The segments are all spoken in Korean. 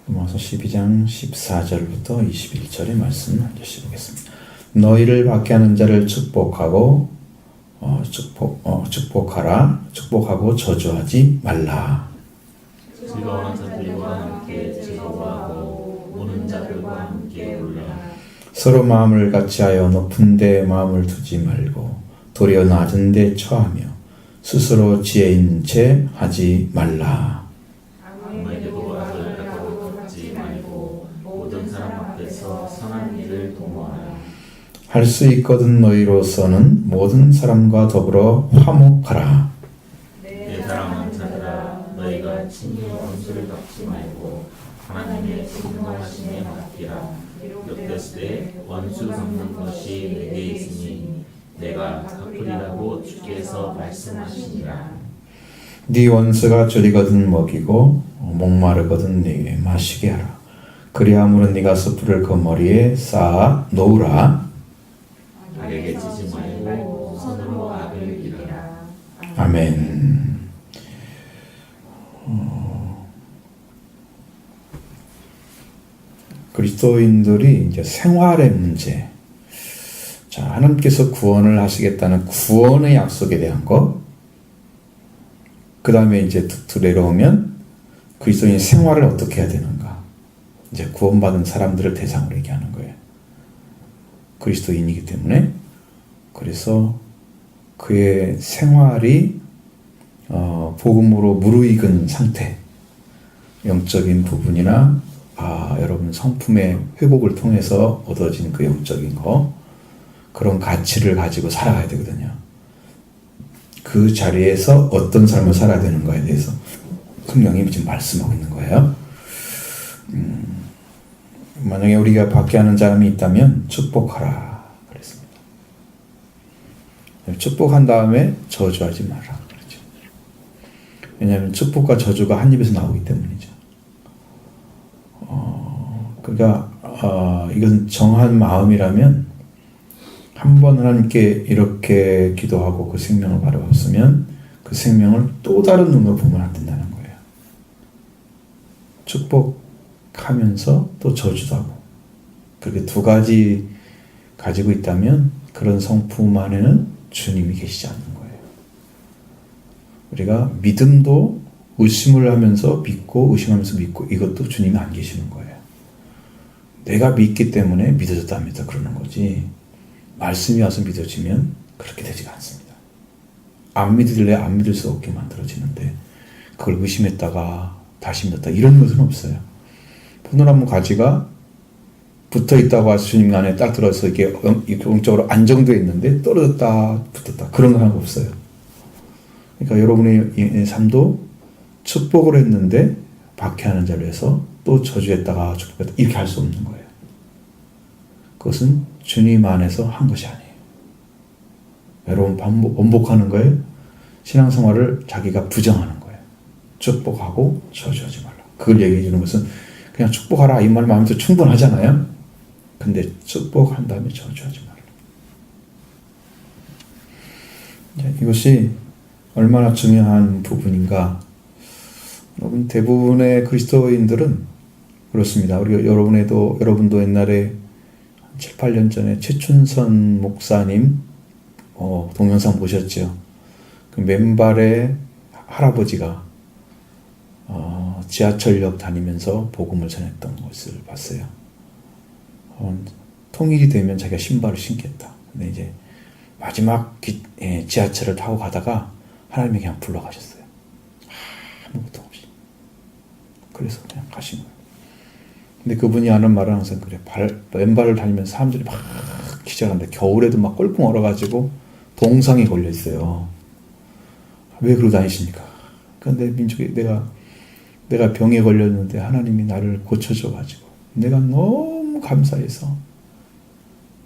로마서 12장 14절부터 21절의 말씀 한 절씩 보겠습니다. 너희를 박해하는 자를 축복하고 축복하고 저주하지 말라. 즐거워하는 자들과 함께 즐거워하고 우는 자들과 함께 울라. 서로 마음을 같이하여 높은 데 마음을 두지 말고 도리어 낮은 데 처하며 스스로 지혜 있는 채 하지 말라. 아무에게도 악을 갚지 말고 모든 사람 앞에서 선한 일을 도모하라. 할 수 있거든 너희로서는 모든 사람과 더불어 화목하라. 내 사랑하는 자들아, 너희가 친히 원수를 갚지 말고 하나님의 공평하심에 맡기라. 이렇듯이 원수 갚는 것이 내게 있으니 내가 갚으리라고 주께서 말씀하시니라. 네 원수가 줄이거든 먹이고 목마르거든 네게 마시게 하라. 그리함으로 네가 숯불을 그 머리에 쌓아 놓으라. 악에게 지지 말고 선으로 악을 이기라. 아멘. 그리스도인들이 이제 생활의 문제, 자, 하나님께서 구원을 하시겠다는 구원의 약속에 대한 것, 그 다음에 이제 내려오면 그리스도인 생활을 어떻게 해야 되는가, 이제 구원받은 사람들을 대상으로 얘기하는 거예요. 그리스도인이기 때문에. 그래서 그의 생활이 복음으로 무르익은 상태, 영적인 부분이나 여러분 성품의 회복을 통해서 얻어진 그 영적인 거, 그런 가치를 가지고 살아가야 되거든요. 그 자리에서 어떤 삶을 살아야 되는가에 대해서 성령이 지금 말씀하고 있는 거예요. 만약에 우리가 박해하는 사람이 있다면 축복하라 그랬습니다. 축복한 다음에 저주하지 마라 그랬죠. 왜냐하면 축복과 저주가 한 입에서 나오기 때문이죠. 그러니까 이것은 정한 마음이라면 한 번 하나님께 이렇게 기도하고 그 생명을 바라봤으면 그 생명을 또 다른 눈으로 보면 안 된다는 거예요. 축복하면서 또 저주도 하고, 그렇게 두 가지 가지고 있다면 그런 성품 안에는 주님이 계시지 않는 거예요. 우리가 믿음도 의심을 하면서 믿고 의심하면서 믿고, 이것도 주님이 안 계시는 거예요. 내가 믿기 때문에 믿어졌다 안 믿었다 그러는 거지, 말씀이 와서 믿어지면 그렇게 되지가 않습니다. 안 믿을래 안 믿을 수 없게 만들어지는데, 그걸 의심했다가 다시 믿었다 이런 것은 없어요. 포도나무 가지가 붙어 있다고 해서 주님 안에 딱 들어서 이게 영적으로 안정되어 있는데 떨어졌다 붙었다 그런 거 하나 없어요. 그러니까 여러분의 삶도 축복을 했는데 박해하는 자로 해서 또 저주했다가 축복했다 이렇게 할 수 없는 거예요. 그것은 주님 안에서 한 것이 아니에요. 여러분 반복하는 거예요. 신앙생활을 자기가 부정하는 거예요. 축복하고 저주하지 말라. 그걸 얘기해 주는 것은 그냥 축복하라 이 말 마음에서 충분하잖아요. 근데 축복한 다음에 저주하지 말라. 이것이 얼마나 중요한 부분인가. 여러분 대부분의 그리스도인들은 그렇습니다. 여러분도 옛날에 7, 8년 전에 최춘선 목사님 동영상 보셨죠? 그 맨발의 할아버지가 지하철역 다니면서 복음을 전했던 것을 봤어요. 통일이 되면 자기가 신발을 신겠다. 근데 이제 마지막 지하철을 타고 가다가 하나님이 그냥 불러가셨어요. 아무것도 없이. 그래서 그냥 가신 거예요. 근데 그분이 하는 말은 항상 그래. 왼발을 다니면서 사람들이 막 기절하는데 겨울에도 막 꼴풍 얼어가지고 동상이 걸려 있어요. 왜 그러고 다니십니까? 근데 민족이 내가 병에 걸렸는데 하나님이 나를 고쳐줘가지고 내가 너무 감사해서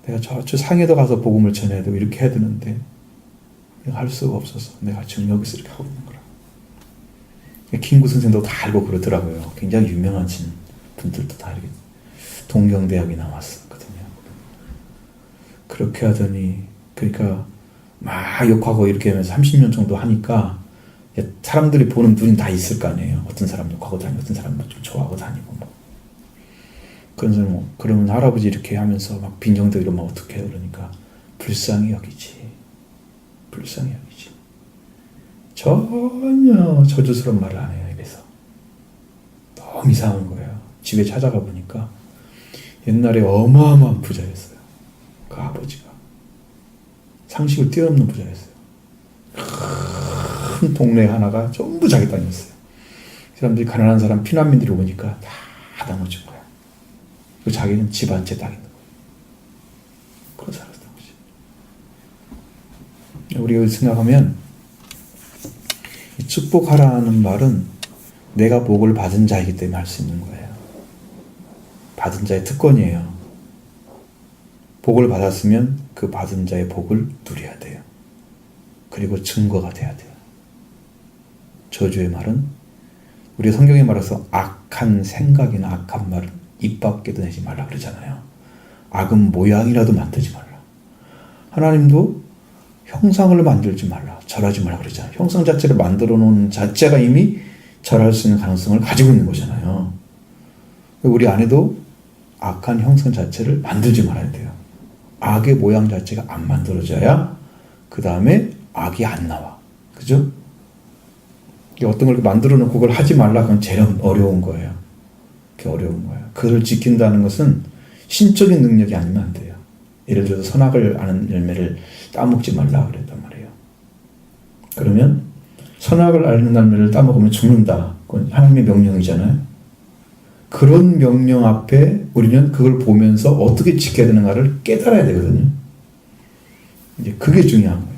내가 저 상해도 가서 복음을 전해야 되고 이렇게 해야 되는데 내가 할 수가 없어서 내가 지금 여기서 이렇게 하고 있는 거라. 김구 선생도 다 알고 그러더라고요. 굉장히 유명하신 분들도 다 이렇게 동경대학에 나왔었거든요. 그렇게 하더니 그러니까 막 욕하고 이렇게 하면서 30년 정도 하니까 사람들이 보는 눈이 다 있을 거 아니에요. 어떤 사람 욕하고 다니고 어떤 사람은 좀 좋아하고 다니고 뭐. 그런 사람 뭐 그러면 할아버지 이렇게 하면서 막 빈정대고 이러면 어떡해 그러니까 불쌍히 여기지. 불쌍히 여기지. 전혀 저주스러운 말을 안 해요. 입에서. 너무 이상한 거예요. 집에 찾아가 보니까 옛날에 어마어마한 부자였어요. 그 아버지가. 상식을 뛰어넘는 부자였어요. 큰 동네 하나가 전부 자기 땅이었어요. 사람들이 가난한 사람 피난민들이 오니까 다 나눠준 거야. 그 자기는 집 한 채 딱 있는 거야. 그런 살았던 거지. 우리가 생각하면 축복하라는 말은 내가 복을 받은 자이기 때문에 할 수 있는 거예요. 받은 자의 특권이에요. 복을 받았으면 그 받은 자의 복을 누려야 돼요. 그리고 증거가 돼야 돼요. 저주의 말은 우리 성경에 말해서 악한 생각이나 악한 말은 입 밖에도 내지 말라 그러잖아요. 악은 모양이라도 만들지 말라. 하나님도 형상을 만들지 말라. 절하지 말라 그러잖아요. 형상 자체를 만들어 놓은 자체가 이미 절할 수 있는 가능성을 가지고 있는 거잖아요. 우리 안에도 악한 형상 자체를 만들지 말아야 돼요. 악의 모양 자체가 안 만들어져야 그 다음에 악이 안 나와. 그죠? 어떤 걸 만들어 놓고 그걸 하지 말라 그건 제일 어려운 거예요. 그게 어려운 거예요. 그걸 지킨다는 것은 신적인 능력이 아니면 안 돼요. 예를 들어서 선악을 아는 열매를 따먹지 말라 그랬단 말이에요. 그러면 선악을 아는 열매를 따먹으면 죽는다. 그건 하나님의 명령이잖아요. 그런 명령 앞에 우리는 그걸 보면서 어떻게 지켜야 되는가를 깨달아야 되거든요. 이제 그게 중요한 거예요.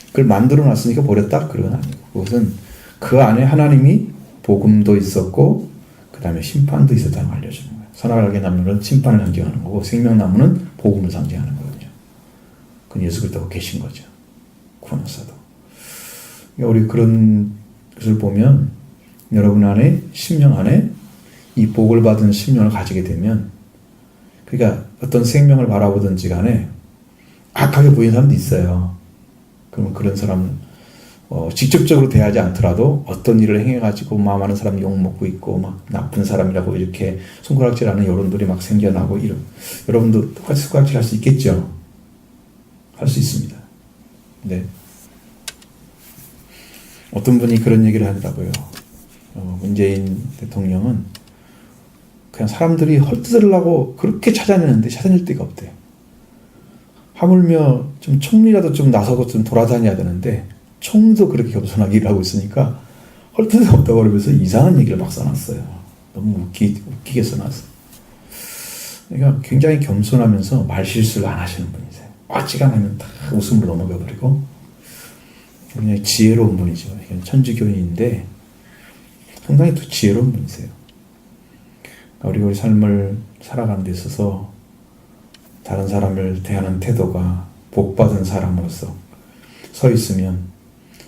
그걸 만들어 놨으니까 버렸다? 그건 아니고. 그것은 그 안에 하나님이 복음도 있었고 그 다음에 심판도 있었다는 걸 알려주는 거예요. 선악을 알게 나무는 심판을 상징하는 거고 생명나무는 복음을 상징하는 거거든요. 그건 예수 그리스도가 계신 거죠. 구원사도. 우리 그런 것을 보면 여러분 안에 심령 안에 이 복을 받은 심령을 가지게 되면 그러니까 어떤 생명을 바라보든지 간에 악하게 보이는 사람도 있어요. 그러면 그런 사람은 직접적으로 대하지 않더라도 어떤 일을 행해가지고 막 많은 사람이 욕먹고 있고 막 나쁜 사람이라고 이렇게 손가락질하는 여론들이 막 생겨나고 이런 여러분도 똑같이 손가락질 할 수 있겠죠? 할 수 있습니다. 네. 어떤 분이 그런 얘기를 하더라고요. 문재인 대통령은 그냥 사람들이 헐뜯으려고 그렇게 찾아내는데 찾아낼 데가 없대요. 하물며 좀 총리라도 좀 나서고 좀 돌아다녀야 되는데 총도 그렇게 겸손하게 일하고 있으니까 헐뜯을 데 없다고 그러면서 이상한 얘기를 막 써놨어요. 너무 웃기게 써놨어요. 그러니까 굉장히 겸손하면서 말실수를 안 하시는 분이세요. 어지간하면 다 웃음으로 넘어가 버리고 굉장히 지혜로운 분이죠. 천주교인인데 상당히 또 지혜로운 분이세요. 우리 삶을 살아가는 데 있어서 다른 사람을 대하는 태도가 복받은 사람으로서 서 있으면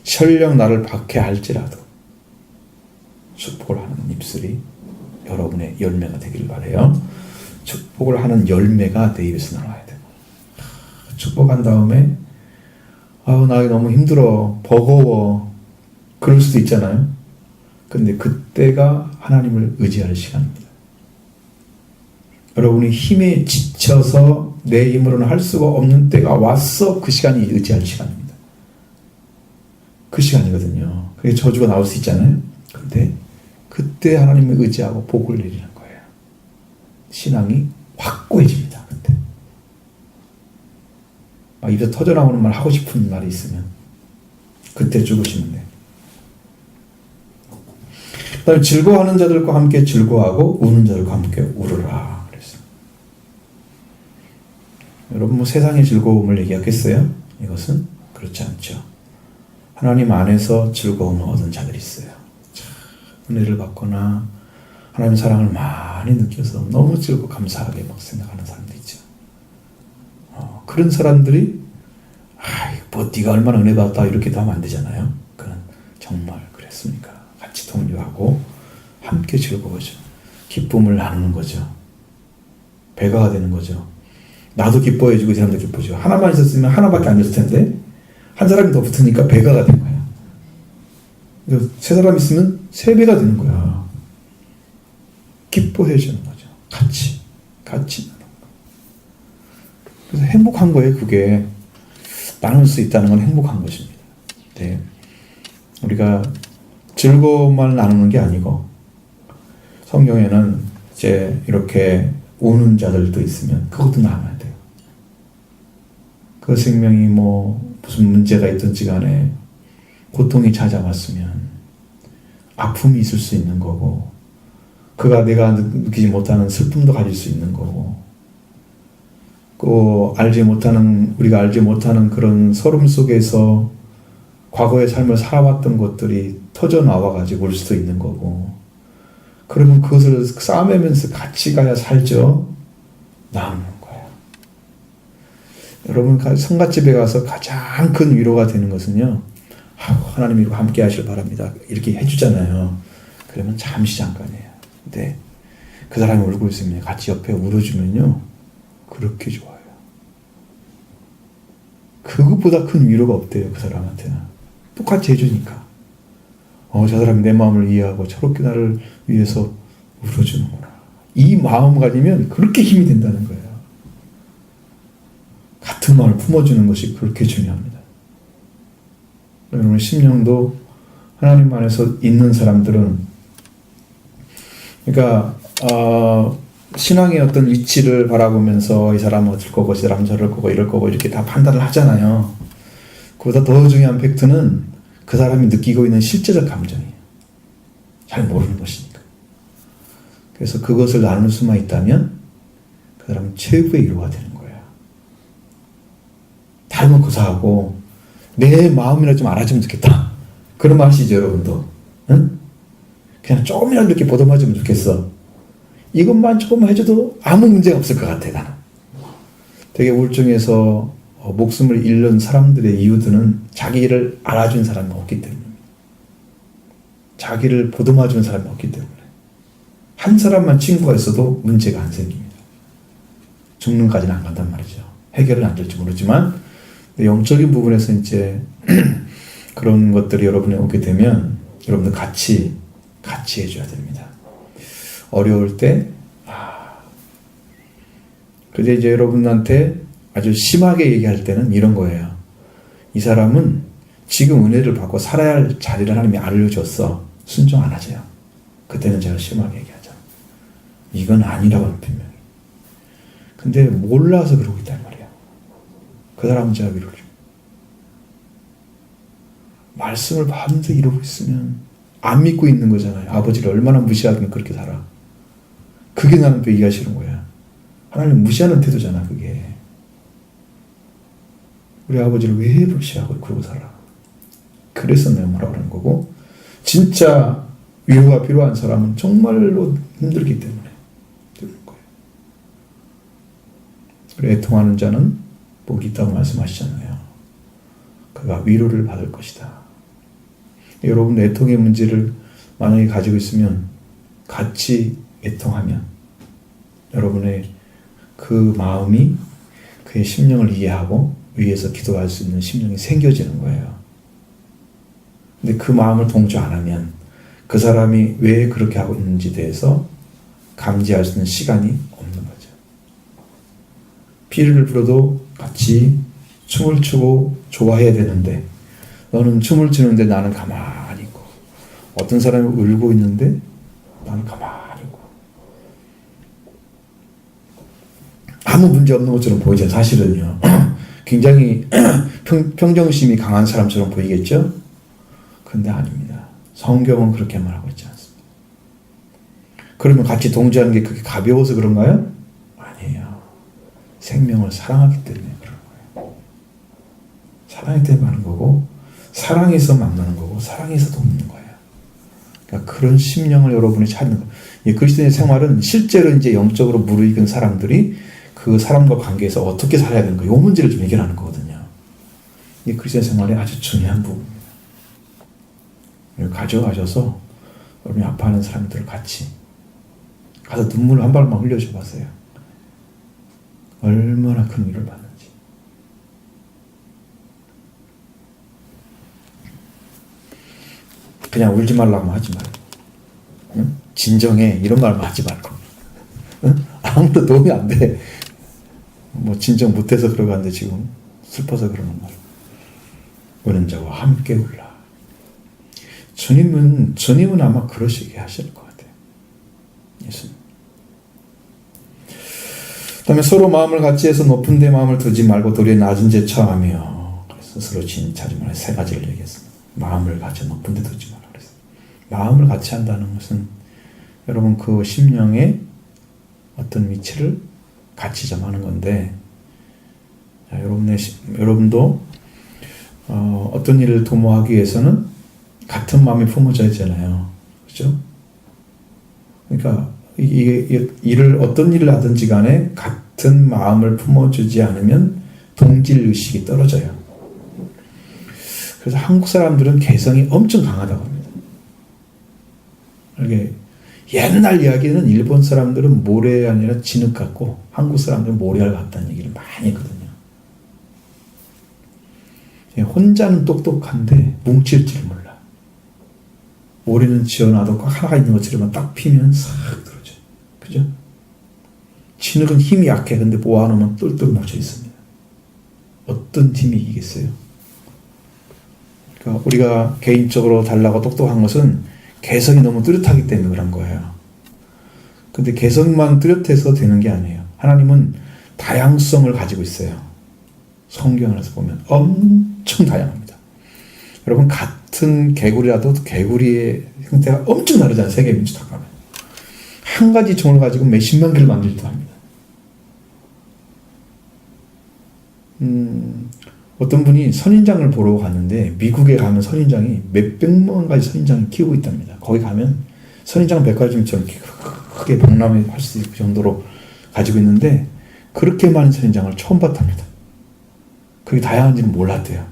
설령 나를 박해할지라도 축복을 하는 입술이 여러분의 열매가 되길 바라요. 축복을 하는 열매가 내 입에서 나와야 돼요. 축복한 다음에 나 너무 힘들어, 버거워 그럴 수도 있잖아요. 근데 그때가 하나님을 의지할 시간입니다. 여러분이 힘에 지쳐서 내 힘으로는 할 수가 없는 때가 왔어. 그 시간이 의지할 시간입니다. 그 시간이거든요. 그게 저주가 나올 수 있잖아요. 근데 그때 하나님을 의지하고 복을 내리는 거예요. 신앙이 확고해집니다. 그때 막 입에서 터져나오는 말 하고 싶은 말이 있으면 그때 죽으시면 돼요. 그 다음에 즐거워하는 자들과 함께 즐거워하고 우는 자들과 함께 울으라. 여러분 뭐 세상의 즐거움을 얘기하겠어요? 이것은 그렇지 않죠. 하나님 안에서 즐거움을 얻은 자들이 있어요. 은혜를 받거나 하나님 사랑을 많이 느껴서 너무 즐겁고 감사하게 막 생각하는 사람도 있죠. 그런 사람들이 뭐 네가 얼마나 은혜 받았다 이렇게 하면 안 되잖아요. 그는 정말 그랬습니까? 같이 동료하고 함께 즐거워져 기쁨을 나누는 거죠. 배가가 되는 거죠. 나도 기뻐해주고 이 사람도 기뻐해주고 하나만 있었으면 하나밖에 안 됐을 텐데 한 사람이 더 붙으니까 배가가 된 거야. 세 사람 있으면 세 배가 되는 거야. 기뻐해주는 거죠. 같이 같이 나누는 거. 그래서 행복한 거예요. 그게 나눌 수 있다는 건 행복한 것입니다. 네. 우리가 즐거움만 나누는 게 아니고 성경에는 이제 이렇게 우는 자들도 있으면 그것도 나눠야 돼요. 그 생명이 뭐 무슨 문제가 있든지 간에 고통이 찾아왔으면 아픔이 있을 수 있는 거고 그가 내가 느끼지 못하는 슬픔도 가질 수 있는 거고 우리가 알지 못하는 그런 서름 속에서 과거의 삶을 살아왔던 것들이 터져 나와가지고 올 수도 있는 거고 그러면 그것을 싸매면서 같이 가야 살죠. 나누는 거예요. 여러분 성갓집에 가서 가장 큰 위로가 되는 것은요. 하나님이 함께 하실 바랍니다. 이렇게 해주잖아요. 그러면 잠깐이에요. 근데 그 사람이 울고 있으면 같이 옆에 울어주면요. 그렇게 좋아요. 그것보다 큰 위로가 없대요. 그 사람한테는. 똑같이 해주니까. 저 사람이 내 마음을 이해하고 저렇게 나를 위해서 울어주는구나. 이 마음가짐이면 그렇게 힘이 된다는 거예요. 같은 마음을 품어주는 것이 그렇게 중요합니다. 여러분 심령도 하나님 안에서 있는 사람들은 그러니까 신앙의 어떤 위치를 바라보면서 이 사람은 어떨 거고 이 사람은 저럴 거고 이럴 거고 이렇게 다 판단을 하잖아요. 그보다 더 중요한 팩트는 그 사람이 느끼고 있는 실제적 감정이에요. 잘 모르는 것이니까. 그래서 그것을 나눌 수만 있다면 그 사람은 최고의 위로가 되는 거예요. 다른 건 고사하고 내 마음이나 좀 알아주면 좋겠다. 그런 말 하시죠, 여러분도. 응? 그냥 조금이라도 이렇게 보듬어주면 좋겠어. 이것만 조금만 해줘도 아무 문제가 없을 것 같아, 나는. 되게 우울증에서 목숨을 잃는 사람들의 이유들은 자기를 알아준 사람이 없기 때문입니다. 자기를 보듬어준 사람이 없기 때문에. 한 사람만 친구가 있어도 문제가 안 생깁니다. 죽는까지는 안 간단 말이죠. 해결은 안 될지 모르지만 영적인 부분에서 이제 그런 것들이 여러분에 오게 되면 여러분들 같이 해줘야 됩니다. 어려울 때, 근데 이제 여러분한테 아주 심하게 얘기할 때는 이런 거예요. 이 사람은 지금 은혜를 받고 살아야 할 자리를 하나님이 알려줬어. 순종 안 하죠. 그때는 제가 심하게 얘기하죠. 이건 아니라고 하는 분명히. 근데 몰라서 그러고 있단 말이에요. 그 사람은 제가 위로를 줘. 말씀을 밤새 이러고 있으면 안 믿고 있는 거잖아요. 아버지를 얼마나 무시하면 그렇게 살아. 그게 나는 또 이해가 싫은 거야. 하나님 무시하는 태도잖아, 그게. 우리 아버지를 왜 무시하고 그러고 살아. 그래서 내가 뭐라고 하는 거고, 진짜 위로가 필요한 사람은 정말로 힘들기 때문에 그런 거예요. 그래, 애통하는 자는 복이 있다고 말씀하시잖아요. 그가 위로를 받을 것이다. 여러분 애통의 문제를 만약에 가지고 있으면 같이 애통하면 여러분의 그 마음이 그의 심령을 이해하고 위에서 기도할 수 있는 심령이 생겨지는 거예요. 근데 그 마음을 동조 안 하면 그 사람이 왜 그렇게 하고 있는지에 대해서 감지할 수 있는 시간이 없는 거죠. 피리를 불어도 같이 춤을 추고 좋아해야 되는데 너는 춤을 추는데 나는 가만히 있고 어떤 사람이 울고 있는데 나는 가만히 있고 아무 문제 없는 것처럼 보이죠. 사실은요. 굉장히 평정심이 강한 사람처럼 보이겠죠? 근데 아닙니다. 성경은 그렇게 말하고 있지 않습니다. 그러면 같이 동조하는 게 그렇게 가벼워서 그런가요? 아니에요. 생명을 사랑하기 때문에 그런 거예요. 사랑하기 때문에 하는 거고 사랑해서 만나는 거고 사랑해서 돕는 거예요. 그러니까 그런 심령을 여러분이 찾는 거예요. 그리스도인의 생활은 실제로 이제 영적으로 무르익은 사람들이 그 사람과 관계에서 어떻게 살아야 되는 가 이 문제를 좀 해결하는 거거든요. 이 그리스도인 생활의 아주 중요한 부분입니다. 가져가셔서 여러분이 아파하는 사람들을 같이 가서 눈물 한 방울만 흘려줘 보세요. 얼마나 큰 위로를 받는지. 그냥 울지 말라고 하지 말고, 응? 진정해 이런 말만 하지 말고 응? 아무도 도움이 안 돼. 뭐 진정 못해서 그러는데 지금 슬퍼서 그러는 거야. 우는 자와 함께 울라. 주님은 아마 그러시게 하실 것 같아요. 예수님. 그다음에 서로 마음을 같이 해서 높은 데 마음을 두지 말고 도리어 낮은 데 처하며, 스스로 진찰하지 말라. 세 가지를 얘기했습니다. 마음을 같이 높은 데 두지 말라 그랬어요. 마음을 같이 한다는 것은 여러분 그 심령의 어떤 위치를 같이 점하는 건데, 자, 여러분도 어떤 일을 도모하기 위해서는 같은 마음이 품어져야 되잖아요. 그렇죠? 그러니까 이게 어떤 일을 하든지 간에 같은 마음을 품어주지 않으면 동질의식이 떨어져요. 그래서 한국 사람들은 개성이 엄청 강하다고 합니다. 이게 옛날 이야기는 일본 사람들은 모래 아니라 진흙 같고 한국 사람들은 모래알 같다는 얘기를 많이 했거든요. 혼자는 똑똑한데 뭉칠 줄 몰라. 모래는 지어놔도 하나가 있는 것처럼 딱 피면 싹 들어져. 그죠? 진흙은 힘이 약해. 근데 모아놓으면 똘똘 뭉쳐 있습니다. 어떤 팀이 이기겠어요? 그러니까 우리가 개인적으로 달라고 똑똑한 것은 개성이 너무 뚜렷하기 때문에 그런 거예요. 근데 개성만 뚜렷해서 되는 게 아니에요. 하나님은 다양성을 가지고 있어요. 성경에서 보면 엄청 다양합니다. 여러분 같은 개구리라도 개구리의 형태가 엄청 다르잖아요. 세계 민주 다 가면. 한 가지 종을 가지고 몇십만 개를 만들기도 합니다. 어떤 분이 선인장을 보러 갔는데 미국에 가면 선인장이 몇백만 가지 선인장을 키우고 있답니다. 거기 가면 선인장 백화점처럼 크게 박람회 할 수 있을 정도로 가지고 있는데 그렇게 많은 선인장을 처음 봤답니다. 그게 다양한지는 몰랐대요.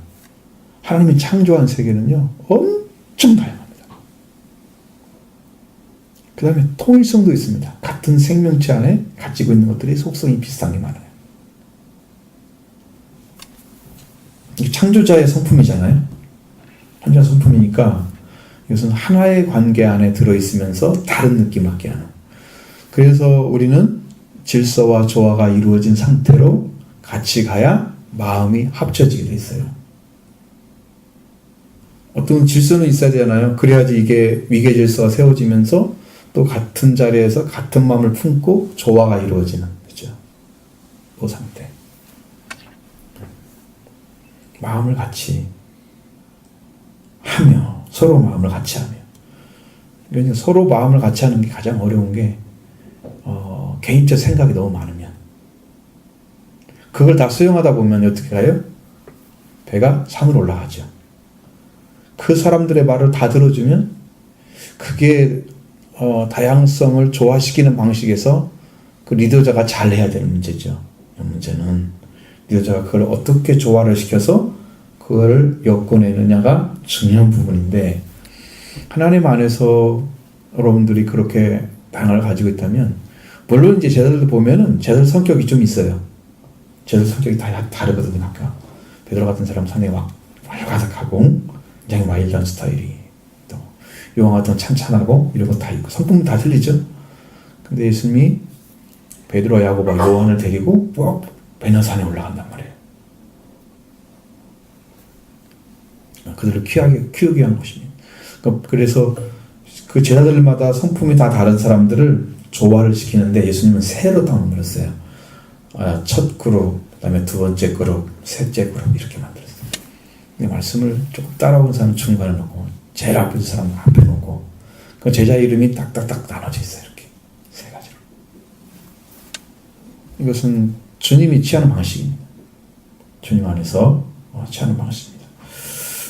하나님이 창조한 세계는요 엄청 다양합니다. 그 다음에 통일성도 있습니다. 같은 생명체 안에 가지고 있는 것들이 속성이 비슷한 게 많아요. 창조자의 성품이잖아요. 창조자 성품이니까 이것은 하나의 관계 안에 들어있으면서 다른 느낌을 받게 하는. 그래서 우리는 질서와 조화가 이루어진 상태로 같이 가야 마음이 합쳐지게 돼 있어요. 어떤 질서는 있어야 되잖아요. 그래야지 이게 위계 질서가 세워지면서 또 같은 자리에서 같은 마음을 품고 조화가 이루어지는 거죠. 그 상태. 마음을 같이 하며 서로 마음을 같이 하며. 그러니까 서로 마음을 같이 하는 게 가장 어려운 게 개인적 생각이 너무 많으면 그걸 다 수용하다 보면 어떻게 가요? 배가 산으로 올라가죠. 그 사람들의 말을 다 들어주면 그게 다양성을 조화시키는 방식에서 그 리더자가 잘해야 되는 문제죠. 이 문제는 리더자가 그걸 어떻게 조화를 시켜서 그걸 엮어내느냐가 중요한 부분인데 하나님 안에서 여러분들이 그렇게 방향을 가지고 있다면 물론 이제 제자들도 보면은 제자들 성격이 좀 있어요. 제자들 성격이 다 다르거든요. 아까 베드로 같은 사람 상당히 막 활가닥하고 굉장히 와일드한 스타일이 또 요한 같은 찬찬하고 이런 거 다 있고 성품은 다 틀리죠. 근데 예수님이 베드로, 야고보, 요한을 데리고 꼭 베냐산에 올라간단 말이에요. 그들을 키우기 위한 것입니다. 그래서 그 제자들마다 성품이 다 다른 사람들을 조화를 시키는데 예수님은 세로 나눠버렸어요. 첫 그룹, 그 다음에 두 번째 그룹, 셋째 그룹 이렇게 만들었어요. 근데 말씀을 조금 따라오는 사람 중간에 놓고 제일 앞에 있는 사람 앞에 놓고 그 제자 이름이 딱딱딱 나눠져 있어요. 이렇게 세 가지로. 이것은 주님이 취하는 방식입니다. 주님 안에서 취하는 방식입니다.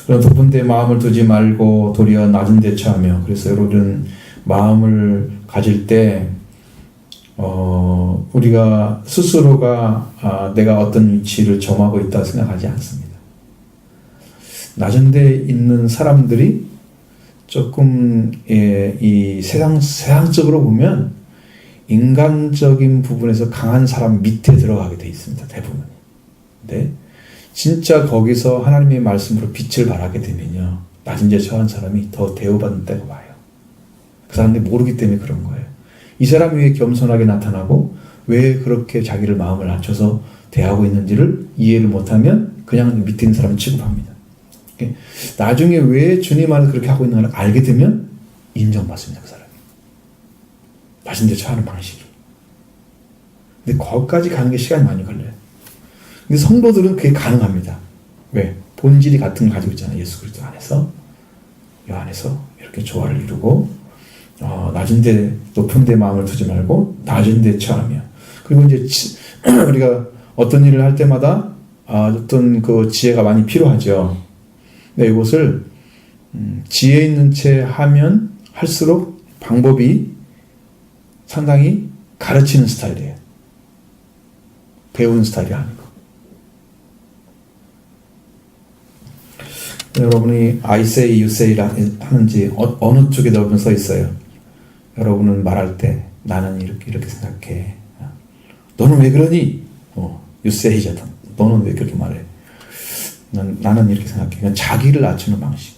그런 높은 데 마음을 두지 말고 도리어 낮은 데 처하며. 그래서 여러분 마음을 가질 때 우리가 스스로가 내가 어떤 위치를 점하고 있다고 생각하지 않습니다. 낮은 데 있는 사람들이 조금 이 세상적으로 보면 인간적인 부분에서 강한 사람 밑에 들어가게 돼 있습니다. 대부분. 근데 진짜 거기서 하나님의 말씀으로 빛을 발하게 되면요. 낮은 데 처한 사람이 더 대우받는 때가 와요. 그 사람들이 모르기 때문에 그런 거예요. 이 사람이 왜 겸손하게 나타나고 왜 그렇게 자기를 마음을 낮춰서 대하고 있는지를 이해를 못하면 그냥 밑에 있는 사람을 취급합니다. 나중에 왜 주님 안에서 그렇게 하고 있는 걸 알게 되면 인정받습니다. 그 사람이. 말씀대로 처하는 방식이. 근데 거기까지 가는 게 시간이 많이 걸려요. 근데 성도들은 그게 가능합니다. 왜? 본질이 같은 걸 가지고 있잖아요. 예수 그리스도 안에서. 이 안에서 이렇게 조화를 이루고 낮은 데 높은 데 마음을 두지 말고 낮은 데 처하며, 그리고 이제 우리가 어떤 일을 할 때마다 어떤 그 지혜가 많이 필요하죠. 근데 이것을 지혜 있는 채 하면 할수록 방법이 상당히 가르치는 스타일이에요. 배우는 스타일이 아니고. 여러분이 I say, you say 하는지 어느 쪽에 여러분 써 있어요. 여러분은 말할 때 나는 이렇게 생각해. 너는 왜 그러니? You say잖아. 너는 왜 그렇게 말해? 나는 이렇게 생각해. 그냥 자기를 낮추는 방식.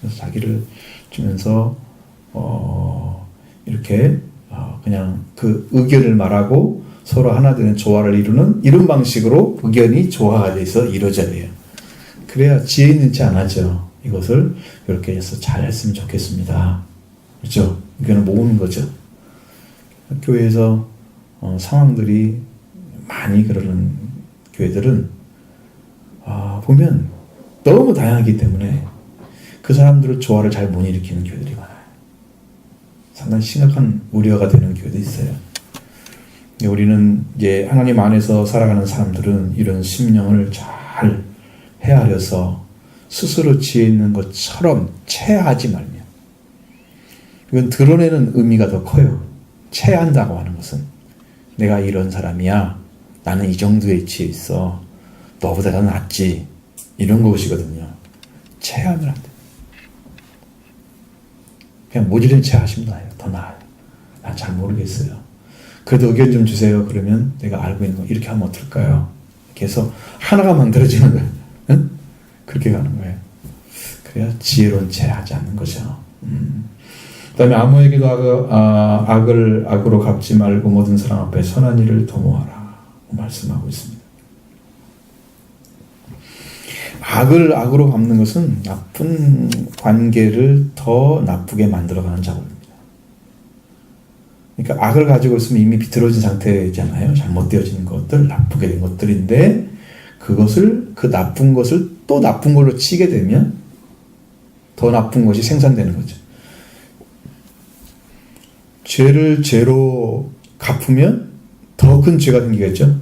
그래서 자기를 주면서 이렇게 그냥 그 의견을 말하고 서로 하나 되는 조화를 이루는 이런 방식으로 의견이 조화가 돼서 이루어져야 돼요. 그래야 지혜 있는 채 안 하죠. 이것을 이렇게 해서 잘 했으면 좋겠습니다. 그렇죠? 의견을 모으는 거죠. 교회에서 상황들이 많이 그러는 교회들은 보면 너무 다양하기 때문에 그 사람들을 조화를 잘 못 일으키는 교회들이 많아요. 상당히 심각한 우려가 되는 교회도 있어요. 우리는 이제 하나님 안에서 살아가는 사람들은 이런 심령을 잘 헤아려서 스스로 지혜 있는 것처럼 체하지 말며, 이건 드러내는 의미가 더 커요. 체한다고 하는 것은 내가 이런 사람이야, 나는 이 정도의 위치에 있어, 너보다 더 낫지, 이런 것이거든요. 체하면 안 돼. 그냥 모질은 체하시면 나아요. 더 나아요. 난 잘 모르겠어요. 그래도 의견 좀 주세요. 그러면 내가 알고 있는 거 이렇게 하면 어떨까요? 이렇게 해서 하나가 만들어지는 거예요. 응? 그렇게 가는 거예요. 그래야 지혜로운 체하지 않는 거죠. 그 다음에 아무에게도 악을 악으로 갚지 말고 모든 사람 앞에 선한 일을 도모하라 말씀하고 있습니다. 악을 악으로 갚는 것은 나쁜 관계를 더 나쁘게 만들어가는 작업입니다. 그러니까 악을 가지고 있으면 이미 비틀어진 상태잖아요. 잘못되어진 것들, 나쁘게 된 것들인데 그 나쁜 것을 또 나쁜 걸로 치게 되면 더 나쁜 것이 생산되는 거죠. 죄를 죄로 갚으면 더 큰 죄가 생기겠죠.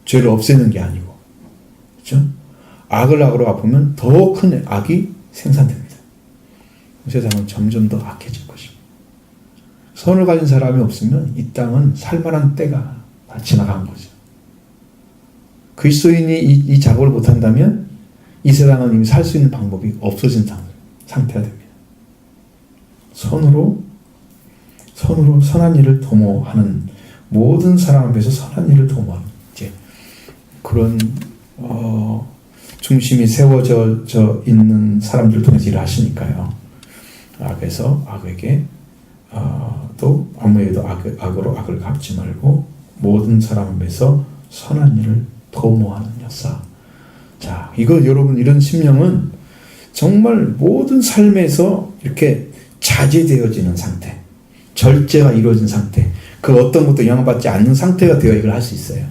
죄를 없애는 게 아니고, 그렇죠? 악을 악으로 갚으면 더 큰 악이 생산됩니다. 세상은 점점 더 악해질 것입니다. 선을 가진 사람이 없으면 이 땅은 살만한 때가 다 지나간 거죠. 그리스도인이 이 작업을 못한다면 이 세상은 이미 살 수 있는 방법이 없어진 상태가 됩니다. 선으로 선한 일을 도모하는, 모든 사람 앞에서 선한 일을 도모하는 이제 그런 중심이 세워져 있는 사람들을 통해서 일을 하시니까요. 악에서 악에게 또 아무에도 악으로 악을 갚지 말고 모든 사람 앞에서 선한 일을 도모하는 역사. 자, 이거 여러분, 이런 심령은 정말 모든 삶에서 이렇게 자제되어지는 상태, 절제가 이루어진 상태, 그 어떤 것도 영향받지 않는 상태가 되어 이걸 할 수 있어요.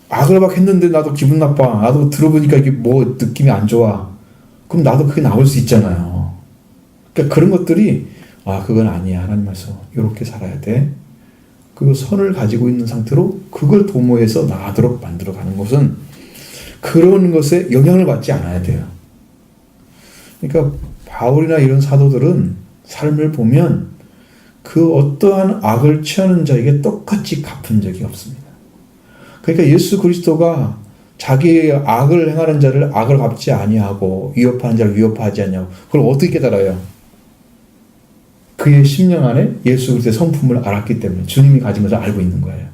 악을 막 했는데 나도 기분 나빠, 나도 들어보니까 이게 뭐 느낌이 안 좋아, 그럼 나도 그게 나올 수 있잖아요. 그러니까 그런 것들이 그건 아니야, 하나님 말씀 이렇게 살아야 돼, 그 선을 가지고 있는 상태로 그걸 도모해서 나아도록 만들어가는 것은 그런 것에 영향을 받지 않아야 돼요. 그러니까 바울이나 이런 사도들은 삶을 보면 그 어떠한 악을 취하는 자에게 똑같이 갚은 적이 없습니다. 그러니까 예수 그리스도가 자기의 악을 행하는 자를 악을 갚지 아니하고 위협하는 자를 위협하지 않냐고, 그걸 어떻게 깨달아요? 그의 심령 안에 예수 그리스도의 성품을 알았기 때문에, 주님이 가진 것을 알고 있는 거예요.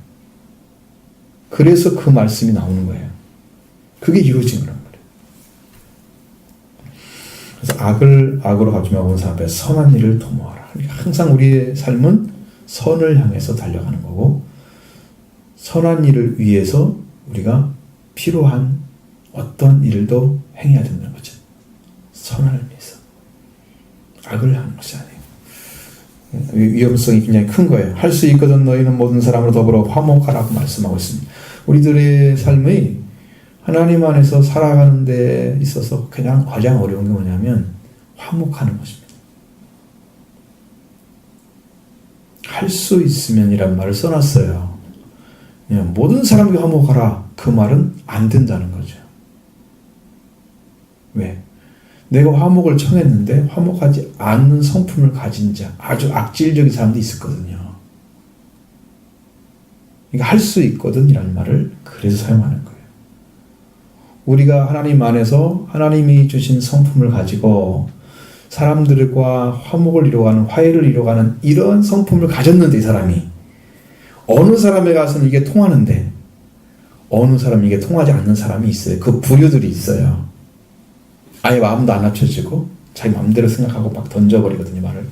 그래서 그 말씀이 나오는 거예요. 그게 이루어진 거란 그래서 악을 악으로 갚지 말고 온 사람 앞에 선한 일을 도모하라. 그러니까 항상 우리의 삶은 선을 향해서 달려가는 거고, 선한 일을 위해서 우리가 필요한 어떤 일도 행해야 된다는 거죠. 선을 위해서. 악을 하는 것이 아니에요. 위험성이 굉장히 큰 거예요. 할 수 있거든 너희는 모든 사람으로 더불어 화목하라고 말씀하고 있습니다. 우리들의 삶의 하나님 안에서 살아가는 데 있어서 가장 어려운 게 뭐냐면 화목하는 것입니다. 할 수 있으면이란 말을 써놨어요. 모든 사람에게 화목하라. 그 말은 안 된다는 거죠. 왜? 내가 화목을 청했는데 화목하지 않는 성품을 가진 자, 아주 악질적인 사람도 있었거든요. 그러니까 할 수 있거든 이라는 말을 그래서 사용하는 거예요. 우리가 하나님 안에서 하나님이 주신 성품을 가지고 사람들과 화목을 이루어가는, 화해를 이루어가는 이런 성품을 가졌는데, 이 사람이 어느 사람에 가서는 이게 통하는데 어느 사람은 이게 통하지 않는 사람이 있어요. 그 부류들이 있어요. 아예 마음도 안 합쳐지고 자기 마음대로 생각하고 막 던져버리거든요, 말을.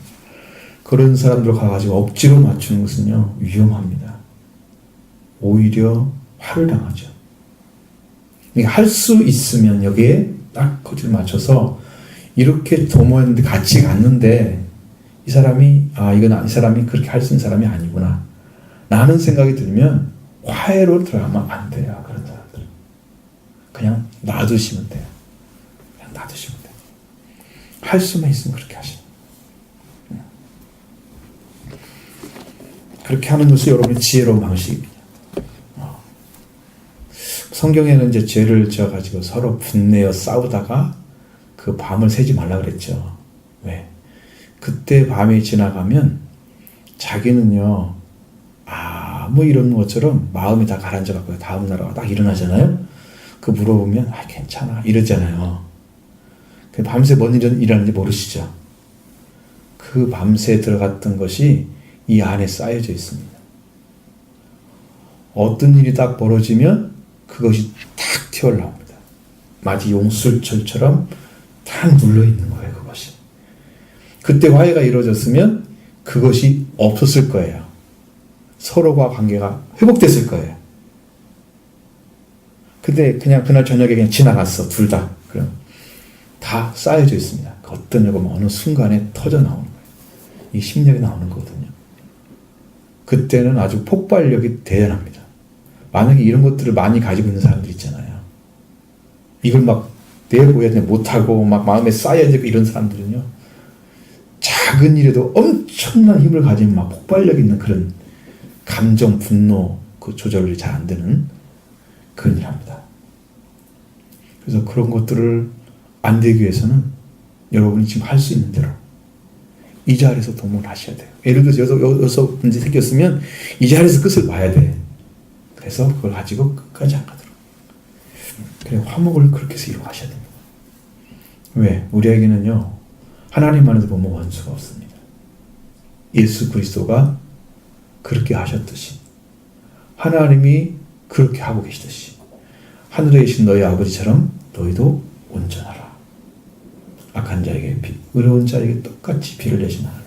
그런 사람들 가가지고 억지로 맞추는 것은요, 위험합니다. 오히려 화를 당하죠. 그러니까 할 수 있으면 여기에 딱 거기를 맞춰서 이렇게 도모했는데 같이 갔는데 이 사람이 이 사람이 그렇게 할 수 있는 사람이 아니구나 라는 생각이 들면 화해로 들어가면 안 돼요. 그런 사람들은 그냥 놔두시면 돼요. 그냥 놔두시면 돼요. 할 수만 있으면 그렇게 하시면. 그렇게 하는 것이 여러분의 지혜로운 방식입니다. 성경에는 이제 죄를 지어가지고 서로 분내어 싸우다가 그 밤을 새지 말라 그랬죠. 왜? 그때 밤이 지나가면 자기는요, 이런 것처럼 마음이 다 가라앉아갖고 다음날 딱 일어나잖아요. 그 물어보면, 괜찮아. 이러잖아요. 밤새 뭔 일은 일하는지 모르시죠? 그 밤새 들어갔던 것이 이 안에 쌓여져 있습니다. 어떤 일이 딱 벌어지면 그것이 탁 튀어나옵니다. 마치 용술철처럼 탁 눌러있는 거예요, 그것이. 그때 화해가 이루어졌으면 그것이 없었을 거예요. 서로가 관계가 회복됐을 거예요. 근데 그냥 그날 저녁에 그냥 지나갔어, 둘 다. 그럼 다 쌓여져 있습니다. 어떤 여건 어느 순간에 터져 나오는 거예요. 이 심력이 나오는 거거든요. 그때는 아주 폭발력이 대단합니다. 만약에 이런 것들을 많이 가지고 있는 사람들 있잖아요. 이걸 막 내보여야 되는데 못하고 막 마음에 쌓여야 되고 이런 사람들은요, 작은 일에도 엄청난 힘을 가진 막 폭발력 있는 그런 감정, 분노 그 조절이 잘 안 되는 그런 일을 합니다. 그래서 그런 것들을 안 되기 위해서는 여러분이 지금 할 수 있는 대로 이 자리에서 도모를 하셔야 돼요. 예를 들어서 여기서 문제 생겼으면 이 자리에서 끝을 봐야 돼. 그래서 그걸 가지고 끝까지 안 가도록. 그래, 화목을 그렇게 해서 이루어가셔야 됩니다. 왜? 우리에게는요, 하나님 안에서 보면 원수가 없습니다. 예수 그리스도가 그렇게 하셨듯이, 하나님이 그렇게 하고 계시듯이, 하늘에 계신 너희 아버지처럼 너희도 온전하라. 악한 자에게 비, 의로운 자에게 똑같이 비를 내신 하나님.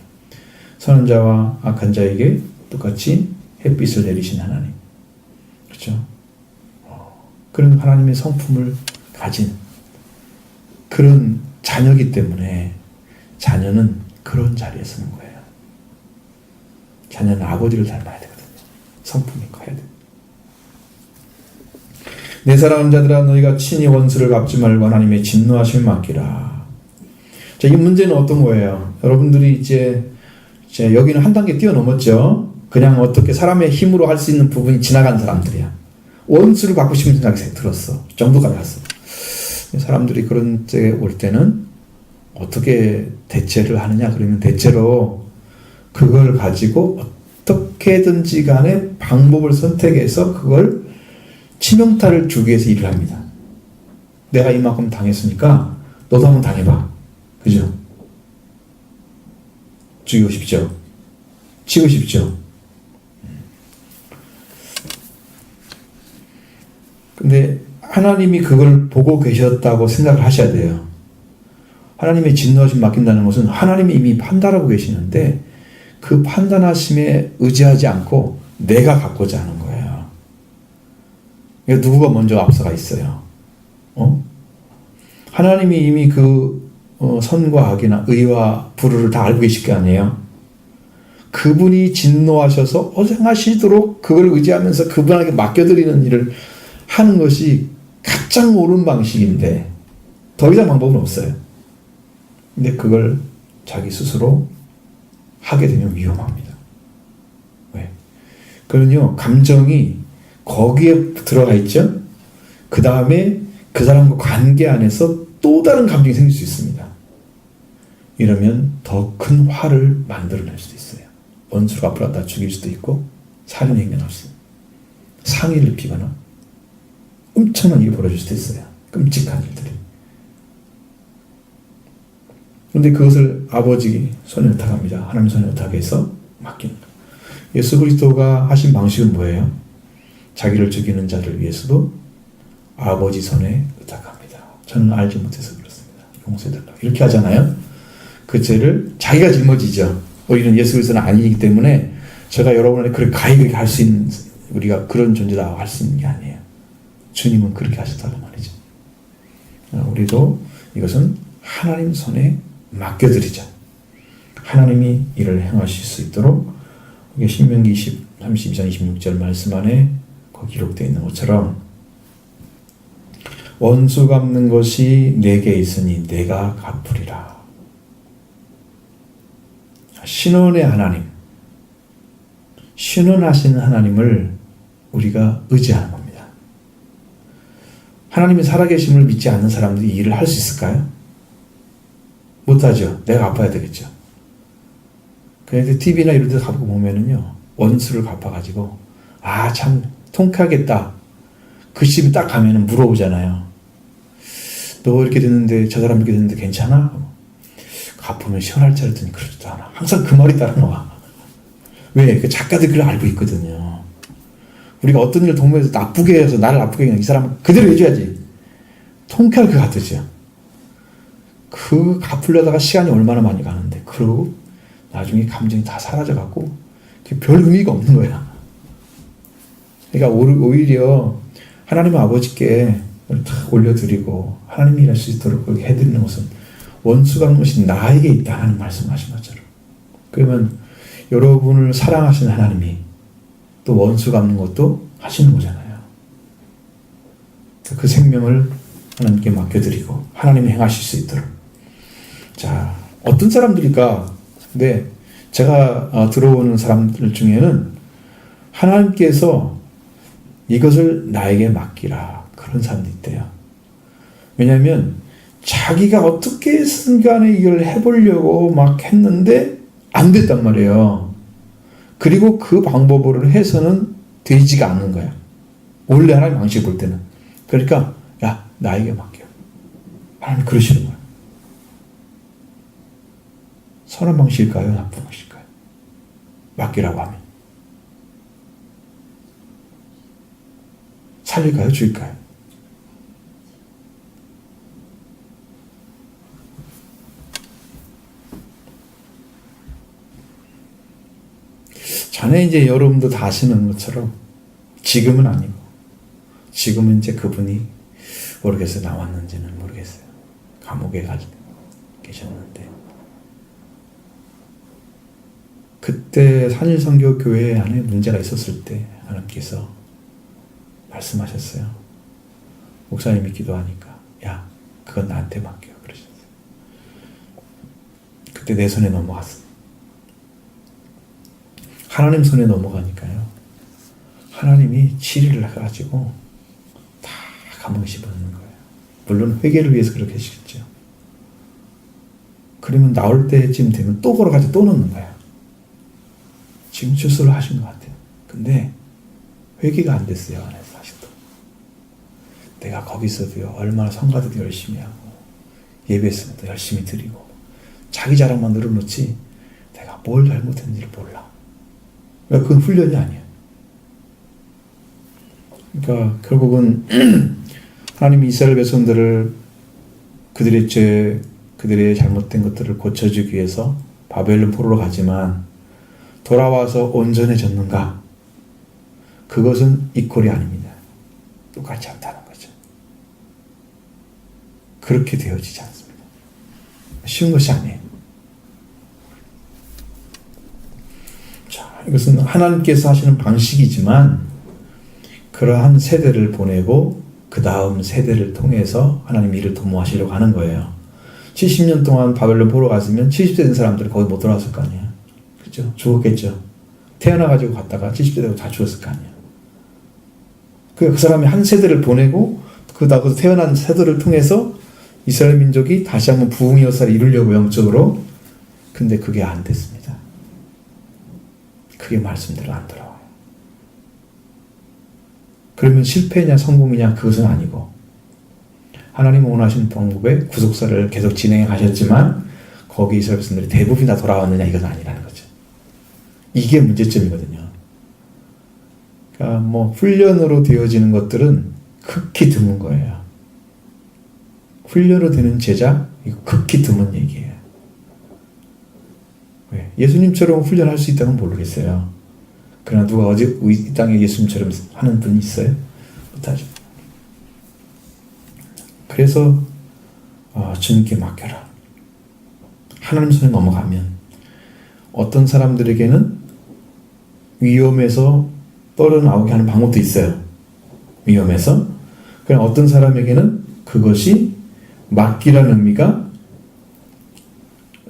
선한 자와 악한 자에게 똑같이 햇빛을 내리신 하나님. 그렇죠? 그런 하나님의 성품을 가진 그런 자녀이기 때문에 자녀는 그런 자리에 서는 거예요. 자녀는 아버지를 닮아야 되거든요. 성품이 커야 돼요. 내 사랑하는 자들아, 너희가 친히 원수를 갚지 말고 하나님의 진노하심을 맡기라. 자, 이 문제는 어떤 거예요? 여러분들이 이제 여기는 한 단계 뛰어넘었죠. 그냥 어떻게 사람의 힘으로 할 수 있는 부분이 지나간 사람들이야. 원수를 갚고 싶은 생각이 들었어. 정도까지 갔어. 사람들이 그런 때 올 때는 어떻게 대체를 하느냐? 그러면 대체로 그걸 가지고 어떻게든지 간에 방법을 선택해서 그걸 치명타를 주기 위해서 일을 합니다. 내가 이만큼 당했으니까 너도 한번 당해봐. 그죠? 죽이고 싶죠? 치고 싶죠? 근데 하나님이 그걸 보고 계셨다고 생각을 하셔야 돼요. 하나님의 진노하심 맡긴다는 것은 하나님이 이미 판단하고 계시는데 그 판단하심에 의지하지 않고 내가 갖고자 하는 거예요. 그러니까 누구가 먼저 앞서가 있어요. 하나님이 이미 그 선과 악이나 의와 불의를 다 알고 계실 게 아니에요. 그분이 진노하셔서 어생하시도록 그걸 의지하면서 그분에게 맡겨드리는 일을 하는 것이 가장 옳은 방식인데 더 이상 방법은 없어요. 근데 그걸 자기 스스로 하게 되면 위험합니다. 왜? 그러면요, 감정이 거기에 들어가 있죠? 그 다음에 그 사람과 관계 안에서 또 다른 감정이 생길 수 있습니다. 이러면 더 큰 화를 만들어낼 수도 있어요. 원수를 앞으로 갖다 죽일 수도 있고, 살인행위할 수도 있고, 상해를 입히거나, 엄청난 일이 벌어질 수도 있어요. 끔찍한 일들이. 그런데 그것을 아버지 손에 의탁합니다. 하나님 손에 의탁해서 맡기는 거예요. 예수 그리스도가 하신 방식은 뭐예요? 자기를 죽이는 자를 위해서도 아버지 손에 의탁합니다. 저는 알지 못해서 그렇습니다. 용서해달라. 이렇게 하잖아요. 그 죄를 자기가 짊어지죠. 우리는 예수 그리스도는 아니기 때문에 제가 여러분에게 그렇게 가히 할 수 있는, 우리가 그런 존재다 할 수 있는 게 아니에요. 주님은 그렇게 하셨다고 말이죠. 우리도 이것은 하나님 손에 맡겨드리자. 하나님이 이를 행하실 수 있도록, 이게 신명기 32장 26절 말씀 안에 기록되어 있는 것처럼 원수 갚는 것이 내게 있으니 내가 갚으리라. 신원의 하나님, 신원하시는 하나님을 우리가 의지하는 겁니다. 하나님이 살아계심을 믿지 않는 사람들이 이 일을 할 수 있을까요? 못하죠. 내가 갚아야 되겠죠. 그런데 TV나 이런 데 가보고 보면은요, 원수를 갚아가지고, 아, 참, 통쾌하겠다. 그 집에 딱 가면은 물어보잖아요. 너 이렇게 됐는데, 저 사람 이렇게 됐는데 괜찮아? 갚으면 시원할 줄 알았더니 그러지도 않아. 항상 그 말이 따라 나와. 왜? 그 작가들 그걸 알고 있거든요. 우리가 어떤 일을 도모해서 나쁘게 해서 나를 나쁘게 해서 이 사람은 그대로 해줘야지. 통쾌할 것 같으죠. 그 갚으려다가 시간이 얼마나 많이 가는데, 그러고 나중에 감정이 다 사라져갖고 별 의미가 없는 거야. 그러니까 오히려 하나님 아버지께 탁 올려드리고 하나님이 일할 수 있도록 그렇게 해드리는 것은 원수 갚는 것이 나에게 있다 하는 말씀하신 것처럼. 그러면 여러분을 사랑하시는 하나님이 또 원수 갚는 것도 하시는 거잖아요. 그 생명을 하나님께 맡겨드리고 하나님이 행하실 수 있도록. 자, 어떤 사람들일까? 근데 제가 들어오는 사람들 중에는 하나님께서 이것을 나에게 맡기라, 그런 사람도 있대요. 왜냐하면 자기가 어떻게든 간에 이걸 해보려고 막 했는데 안 됐단 말이에요. 그리고 그 방법으로 해서는 되지가 않는 거야. 원래 하나님 방식 볼 때는. 그러니까 야, 나에게 맡겨. 하나님 그러시는 거야. 선한 방식일까요? 나쁜 방식일까요? 맡기라고 하면. 살릴까요? 죽일까요? 전에 이제 여러분도 다 아시는 것처럼 지금은 아니고, 지금은 이제 그분이 모르겠어요. 나왔는지는 모르겠어요. 감옥에 계셨는데, 그때 산일선교교회 안에 문제가 있었을 때 하나님께서 말씀하셨어요. 목사님이 기도하니까 야, 그건 나한테 맡겨 그러셨어요. 그때 내 손에 넘어갔어. 하나님 손에 넘어가니까요, 하나님이 치리를 해가지고 다 감옥에 집어넣는 거예요. 물론 회개를 위해서 그렇게 하시겠죠. 그러면 나올 때쯤 되면 또 걸어가지고 또 넣는 거예요. 지금 출소를 하신 것 같아요. 근데 회개가 안 됐어요, 안에서 아직도. 내가 거기서도요, 얼마나 성가대도 열심히 하고 예배에서도 열심히 드리고 자기 자랑만 늘어놓지 내가 뭘 잘못했는지를 몰라. 그러니까 그건 훈련이 아니에요. 그러니까 결국은 하나님이 이스라엘 백성들을 그들의 죄 그들의 잘못된 것들을 고쳐주기 위해서 바벨론 포로로 가지만 돌아와서 온전해졌는가? 그것은 이퀄이 아닙니다. 똑같지 않다는 거죠. 그렇게 되어지지 않습니다. 쉬운 것이 아니에요. 자, 이것은 하나님께서 하시는 방식이지만 그러한 세대를 보내고 그 다음 세대를 통해서 하나님 일을 도모하시려고 하는 거예요. 70년 동안 바벨론 보러 갔으면 70대 된 사람들이 거기 못 돌아왔을 거 아니에요. 그죠? 죽었겠죠. 태어나가지고 갔다가 70대 되고 다 죽었을 거 아니에요. 그 사람이 한 세대를 보내고 그다음 태어난 세대를 통해서 이스라엘 민족이 다시 한번 부흥의 역사를 이루려고 영적으로. 근데 그게 안 됐습니다. 그게 말씀대로 안 돌아와요. 그러면 실패냐 성공이냐 그것은 아니고 하나님은 원하시는 방법에 구속사를 계속 진행해 가셨지만 거기 이스라엘 백성들이 대부분 다 돌아왔느냐 이건 아니라는 거죠. 이게 문제점이거든요. 그러니까 뭐 훈련으로 되어지는 것들은 극히 드문 거예요. 훈련으로 되는 제자 이거 극히 드문 얘기예요. 왜? 예수님처럼 훈련할 수 있다면 모르겠어요. 그러나 누가 어디 이 땅에 예수님처럼 하는 분이 있어요? 못하죠. 그래서 주님께 맡겨라. 하나님 손에 넘어가면 어떤 사람들에게는 위험에서 떨어나오게 하는 방법도 있어요. 위험에서. 그냥 어떤 사람에게는 그것이 맡기라는 의미가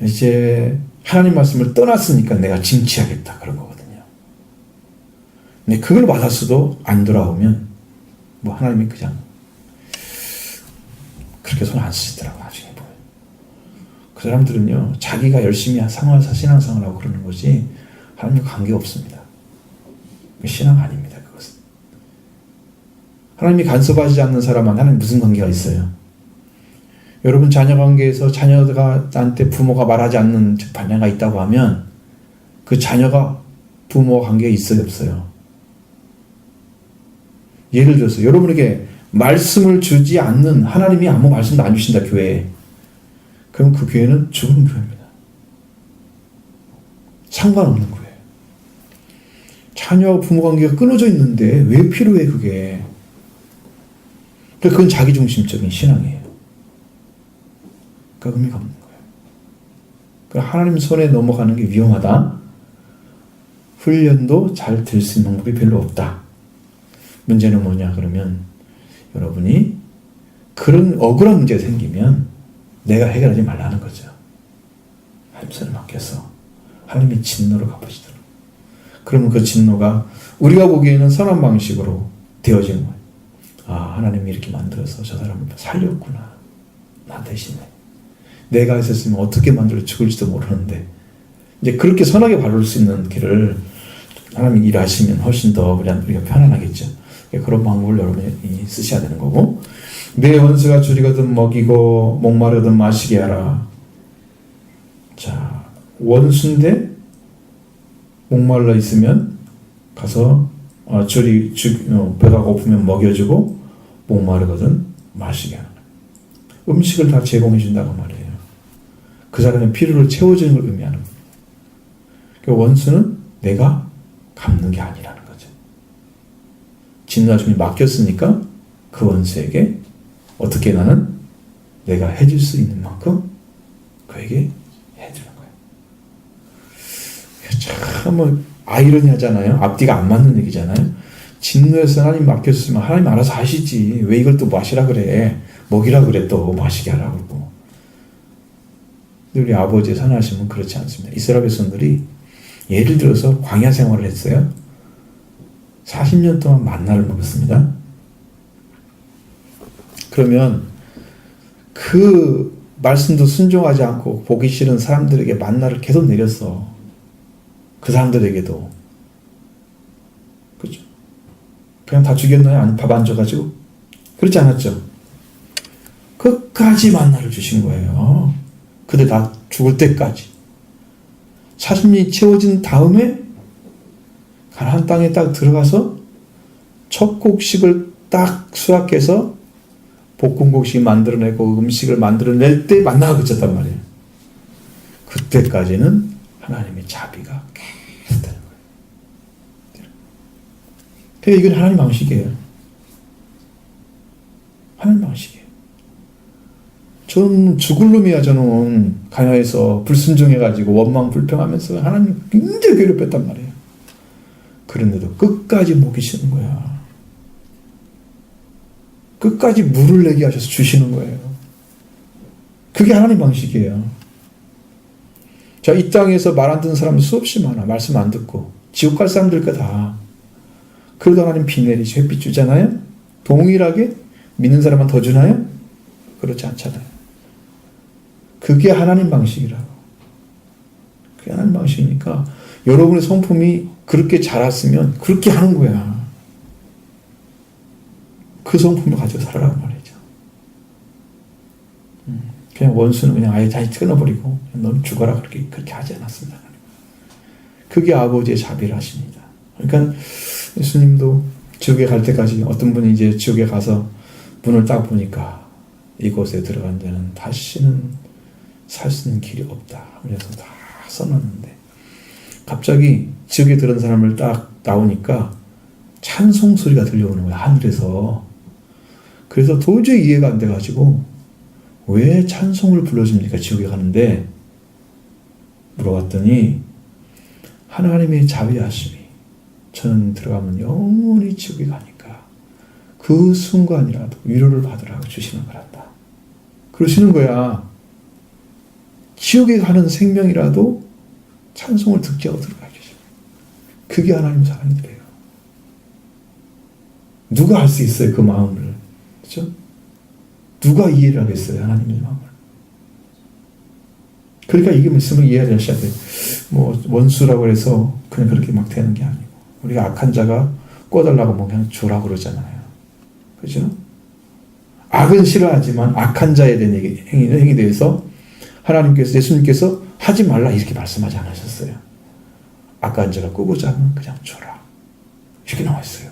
이제 하나님 말씀을 떠났으니까 내가 징치하겠다 그런 거거든요. 근데 그걸 받았어도 안 돌아오면 뭐 하나님이 그냥 그렇게 손 안 쓰시더라고요. 나중에 보면. 그 사람들은요 자기가 열심히 신앙생활을 하고 그러는 거지 하나님과 관계 없습니다. 신앙 아닙니다. 그것은. 하나님이 간섭하지 않는 사람은 하나님 무슨 관계가 있어요? 여러분 자녀 관계에서 자녀가 나한테 부모가 말하지 않는 반야가 있다고 하면 그 자녀가 부모 관계에 있어요 없어요? 예를 들어서 여러분에게 말씀을 주지 않는 하나님이 아무 말씀도 안 주신다 교회에. 그럼 그 교회는 죽은 교회입니다. 상관없는 교회. 자녀와 부모 관계가 끊어져 있는데 왜 필요해 그게. 그건 자기중심적인 신앙이에요. 그러니까 의미가 없는 거예요. 그러니까 하나님 손에 넘어가는 게 위험하다. 훈련도 잘 될 수 있는 방법이 별로 없다. 문제는 뭐냐 그러면 여러분이 그런 억울한 문제가 생기면 내가 해결하지 말라는 거죠. 하나님 손에 맡겨서 하나님이 진노로 갚으시도록. 그러면 그 진노가 우리가 보기에는 선한 방식으로 되어지는 거예요. 아 하나님이 이렇게 만들어서 저 사람을 살렸구나. 나 대신에. 내가 있었으면 어떻게 만들어 죽을지도 모르는데 이제 그렇게 선하게 바를 수 있는 길을 하나님이 일하시면 훨씬 더 우리가 편안하겠죠. 그런 방법을 여러분이 쓰셔야 되는 거고 내 원수가 줄이거든 먹이고 목마르거든 마시게 하라. 자 원수인데 목말라 있으면 가서 배가 고프면 먹여주고 목마르거든 마시게 하라. 음식을 다 제공해 준다고 말이에요. 그 사람의 필요를 채워주는 걸 의미하는 거예요. 그 원수는 내가 갚는 게 아니라는 거죠. 진노하심이 맡겼으니까 그 원수에게 어떻게 나는 내가 해줄 수 있는 만큼 그에게 해주는 거예요. 참 아이러니하잖아요. 앞뒤가 안 맞는 얘기잖아요. 진노해서 하나님 맡겼으면 하나님 알아서 하시지. 왜 이걸 또 마시라 그래. 먹이라 그래 또 마시게 하라고 그러고. 우리 아버지의 선하심은 그렇지 않습니다. 이스라엘 백성들이 예를 들어서 광야 생활을 했어요. 40년 동안 만나를 먹었습니다. 그러면 그 말씀도 순종하지 않고 보기 싫은 사람들에게 만나를 계속 내렸어. 그 사람들에게도. 그죠? 그냥 다 죽였나요? 아니 밥 안 줘가지고? 그렇지 않았죠? 끝까지 만나를 주신 거예요. 그들 다 죽을 때까지. 40년이 채워진 다음에 가나안 땅에 딱 들어가서 첫 곡식을 딱 수확해서 볶음국식 만들어내고 음식을 만들어낼 때 만나가 그쳤단 말이에요. 그때까지는 하나님의 자비가 계속되는 거예요. 그러니까 이건 하나님 방식이에요. 하나님 방식이에요. 전 죽을 놈이야. 저는 가나에서 불순종해가지고 원망 불평하면서 하나님 굉장히 괴롭혔단 말이에요. 그런데도 끝까지 먹이시는 거야. 끝까지 물을 내게 하셔서 주시는 거예요. 그게 하나님 방식이에요. 자, 이 땅에서 말 안 듣는 사람이 수없이 많아. 말씀 안 듣고 지옥 갈 사람들 거다. 그래도 하나님 비 내리시 햇빛 주잖아요. 동일하게 믿는 사람만 더 주나요? 그렇지 않잖아요. 그게 하나님 방식이라고. 그게 하나님 방식이니까 여러분의 성품이 그렇게 자랐으면 그렇게 하는 거야. 그 성품을 가지고 살아라는 말이죠. 그냥 원수는 그냥 아예 다 끊어버리고 너는 죽어라 그렇게 하지 않았습니다. 그게 아버지의 자비를 하십니다. 그러니까 예수님도 지옥에 갈 때까지 어떤 분이 이제 지옥에 가서 문을 딱 보니까 이곳에 들어간 자는 다시는 살 수 있는 길이 없다. 그래서 다 써놨는데 갑자기 지옥에 들은 사람을 딱 나오니까 찬송 소리가 들려오는 거야. 하늘에서. 그래서 도저히 이해가 안 돼가지고 왜 찬송을 불러줍니까? 지옥에 가는데 물어봤더니 하나님의 자비하심이 저는 들어가면 영원히 지옥에 가니까 그 순간이라도 위로를 받으라고 주시는 거란다. 그러시는 거야. 지옥에 가는 생명이라도 찬송을 듣게 하고 들어가게 해줘. 그게 하나님 사랑이래요. 누가 알 수 있어요? 그 마음을. 그렇죠? 누가 이해를 하겠어요? 하나님의 마음을. 그러니까 이게 말씀을 이해하셔야 돼요. 뭐 원수라고 해서 그냥 그렇게 막 되는 게 아니고 우리가 악한 자가 꿔달라고 뭐 그냥 주라고 그러잖아요. 그렇죠? 악은 싫어하지만 악한 자에 대한 행위에 대해서 하나님께서 예수님께서 하지 말라 이렇게 말씀하지 않으셨어요. 악한 자가 꾸고자 하면 그냥 줘라. 이렇게 나와 있어요.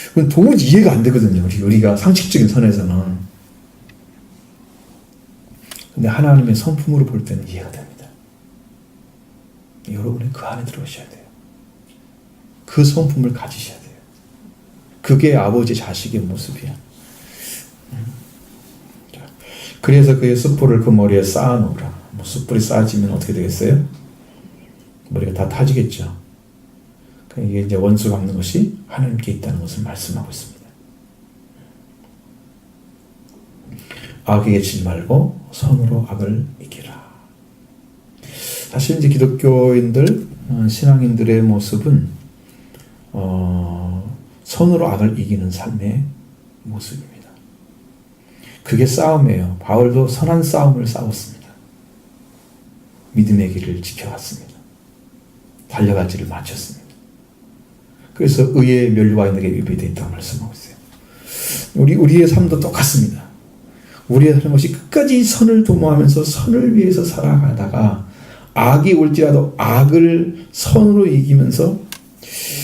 그건 도무지 이해가 안 되거든요. 우리가 상식적인 선에서는. 근데 하나님의 성품으로 볼 때는 이해가 됩니다. 여러분은 그 안에 들어오셔야 돼요. 그 성품을 가지셔야 돼요. 그게 아버지 자식의 모습이야. 그래서 그의 숯불을 그 머리에 쌓아놓으라. 뭐 숯불이 쌓아지면 어떻게 되겠어요? 머리가 다 타지겠죠. 이게 이제 원수 갚는 것이 하나님께 있다는 것을 말씀하고 있습니다. 악에게 지지 말고 선으로 악을 이기라. 사실 이제 기독교인들, 신앙인들의 모습은 선으로 악을 이기는 삶의 모습입니다. 그게 싸움이에요. 바울도 선한 싸움을 싸웠습니다. 믿음의 길을 지켜갔습니다. 달려가지를 마쳤습니다. 그래서 의의 멸류관에게 예비되어 있다고 말씀하고 있어요. 우리의 삶도 똑같습니다. 우리의 사는 것이 끝까지 선을 도모하면서 선을 위해서 살아가다가 악이 올지라도 악을 선으로 이기면서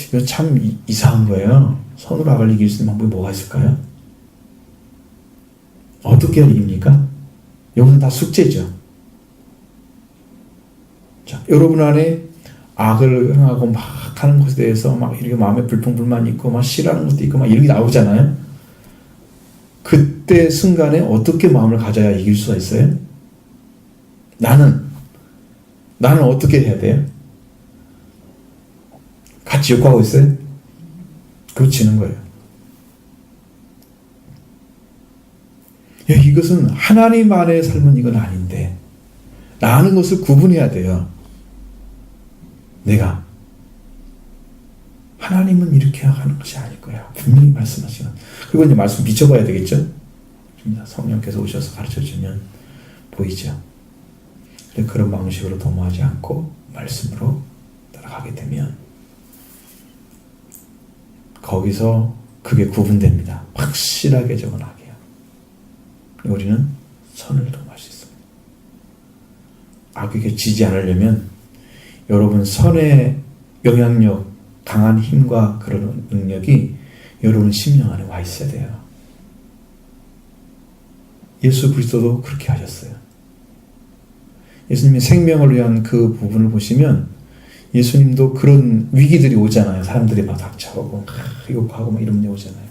이거 참 이상한 거예요. 선으로 악을 이길 수 있는 방법이 뭐가 있을까요? 어떻게 이깁니까? 이것은 다 숙제죠. 자, 여러분 안에 악을 행하고 막 하는 것에 대해서 막 이렇게 마음에 불평불만이 있고 막 싫어하는 것도 있고 막 이런 게 나오잖아요. 그때 순간에 어떻게 마음을 가져야 이길 수가 있어요? 나는 어떻게 해야 돼요? 같이 욕하고 있어요? 그거 지는 거예요. 이것은 하나님 안에 삶은 이건 아닌데 나는 것을 구분해야 돼요. 내가 하나님은 이렇게 하는 것이 아닐 거야. 분명히 말씀하시는. 그리고 이제 말씀 비춰봐야 되겠죠? 성령께서 오셔서 가르쳐주면 보이죠? 그런 방식으로 도모하지 않고 말씀으로 따라가게 되면 거기서 그게 구분됩니다. 확실하게 적어나게요. 우리는 선을 도모할 수 있습니다. 악에게 지지 않으려면 여러분 선의 영향력, 강한 힘과 그런 능력이 여러분 심령 안에 와 있어야 돼요. 예수 그리스도도 그렇게 하셨어요. 예수님의 생명을 위한 그 부분을 보시면 예수님도 그런 위기들이 오잖아요. 사람들이 막 닥쳐오고 욕하고 막 이런 문제 오잖아요.